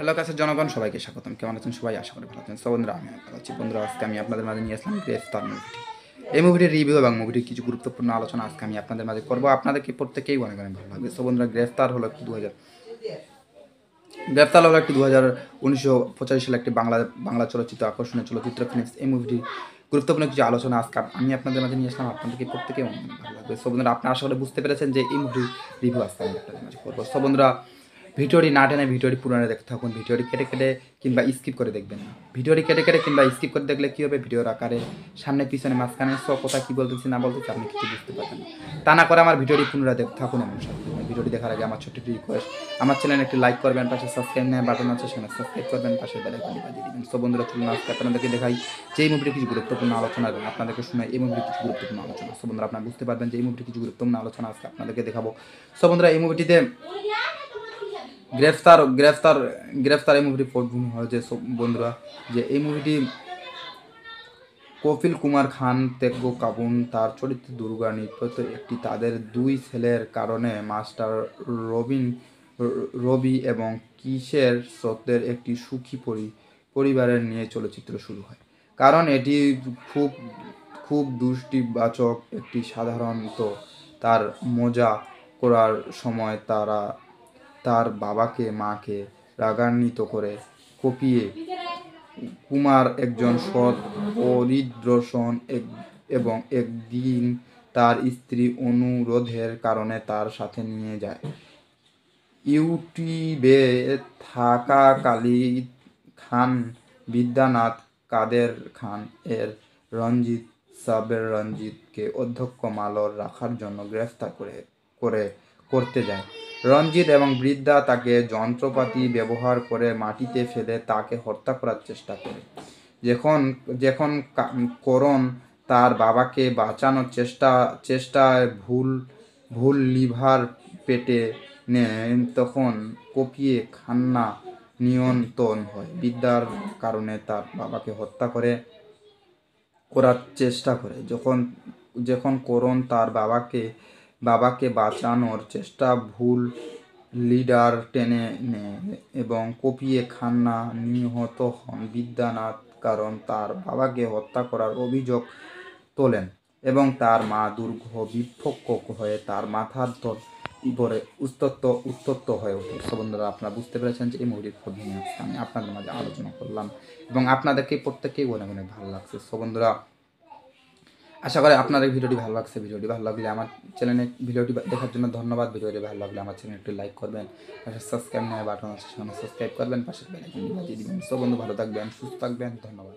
Hello কাছের জনগণ, সবাইকে স্বাগতম। কেমন আছেন সবাই? আশা করি ভালো আছেন। সো বন্ধুরা, আমি ভালো আছি। বন্ধুরা, আজকে আমি আপনাদের মাঝে নিয়ে আসলাম গ্রেফতার মুভিটি। এই মুভিটির রিভিউ এবং মুভিটির কিছু গুরুত্বপূর্ণ আলোচনা আজকে আমি আপনাদের মাঝে করবো। আপনাদেরকে প্রত্যেকেই অনেক অনেক ভালো লাগবে। সো বন্ধুরা, গ্রেফতার হলো একটি 1985 সালে একটি বাংলা চলচ্চিত্র, আকর্ষণীয় চলচ্চিত্র ফিল্ম। এই মুভিটি গুরুত্বপূর্ণ কিছু আলোচনা আজকে আমি আপনাদের মাঝে নিয়ে আসলাম। আপনাদেরকে প্রত্যেকেই অনেক অনেক ভালো লাগবে। সো বন্ধুরা, আপনারা আশা করে বুঝতে পেরেছেন যে এই মুভির রিভিউ আজকে আমি আপনাদের মাঝে করবো। সো বন্ধুরা, ভিডিওটি না টেনে ভিডিওটি পুরোনো দেখতে থাকুন। ভিডিওটি কেটে কেটে কিংবা স্কিপ করে দেখবেন না। ভিডিওটি কেটে কেটে কিংবা স্কিপ করে দেখলে কী হবে, ভিডিওর আকারে সামনে পিছনে মাঝখানে সব কথা কী বলতেছি না বলতেছি আপনি কিছু বুঝতে পারবেন না। তা না করে আমার ভিডিওটি পুনরায় দেখতে থাকুন। এমন সাথে ভিডিওটি দেখার আগে আমার ছোট্ট একটি রিকোয়েস্ট, আমার চ্যানেলে একটি লাইক করবেন, পাশে সাবস্ক্রাইব নেয় বাটন আছে সেখানে সাবস্ক্রাইব করবেন, পাশে বেল আইকনটি বাজিয়ে দিবেন। সো বন্ধুরা, চলুন আজকে আপনাদেরকে দেখাই যে এই মুভিটির কিছু গুরুত্বপূর্ণ আলোচনা এবং আপনাদেরকে শোনাই এই মুভিটির কিছু গুরুত্বপূর্ণ আলোচনা। সো বন্ধুরা, আপনারা বুঝতে পারবেন যে এই মুভিটির কিছু গুরুত্বপূর্ণ আলোচনা আজকে আপনাদেরকে দেখাবো। সো বন্ধুরা, এই মুভিটিতে গ্রেফতার এই মুভিটি পটভূমি হয়েছে বন্ধুরা, যে এই মুভিটি কপিল কুমার খান, তেগ্গো কাপুন তার চরিত্রে দুর্গা নির্মিত একটি তাদের দুই ছেলের কারণে মাস্টার রবি এবং কিসের সত্যের একটি সুখী পরিবারের নিয়ে চলচ্চিত্র শুরু হয়। কারণ এটি খুব দৃষ্টিবাচক একটি সাধারণত তার মজা করার সময় তার বাবাকে মাকে রাগান্বিত করে কপিয়ে কুমার একজন সৎ পরিদর্শন এবং একদিন তার স্ত্রী অনুরোধের কারণে তার সাথে নিয়ে যায়। ইউটিউবে থাকাকালীন খান বিদ্যানাথ কাদের খান এর রঞ্জিতকে অধ্যক্ষ মালর রাখার জন্য গ্রেফতার করতে যায়। রঞ্জিত এবং বৃদ্ধা তাকে যন্ত্রপাতি ব্যবহার করে মাটিতে ফেলে তাকে হত্যা করার চেষ্টা করে। যখন করণ তার বাবাকে বাঁচানোর চেষ্টায় ভুল লিভার পেটে নেয়, তখন কপিয়ে খান্না নিয়ন্ত্রণ হয়। বিদ্যার কারণে তার বাবাকে হত্যা করার চেষ্টা করে। যখন করণ তার বাবাকে বাঁচানোর চেষ্টা ভুল লিডার টেনে নেয় এবং কপিয়ে খান্না নিহত হন। বিদ্যানাথ কারণ তার বাবাকে হত্যা করার অভিযোগ তোলেন এবং তার মা বিপক্ষ হয়ে তার মাথার উপরে উত্তপ্ত হয়ে ওঠে। সো বন্ধুরা, আপনারা বুঝতে পেরেছেন যে এই মুভিটির পটভূমি আমি আপনাদের মাঝে আলোচনা করলাম এবং আপনাদেরকে প্রত্যেককেই অনেক অনেক ভালো লাগছে। সো বন্ধুরা, আশা করি আপনাদের ভিডিওটি ভালো লাগছে। ভিডিওটি ভালো লাগলে আমার চ্যানেলে ভিডিওটি দেখার জন্য ধন্যবাদ। ভিডিওটি ভালো লাগলে আমার চ্যানেলে একটু লাইক করবেন, পাশে সাবস্ক্রাইব নেওয়া বাটন আছে সেখানে সাবস্ক্রাইব করবেন, পাশে বেল আইকনটি বাজিয়ে দিবেন। সো বন্ধু, ভালো থাকবেন, সুস্থ থাকবেন, ধন্যবাদ।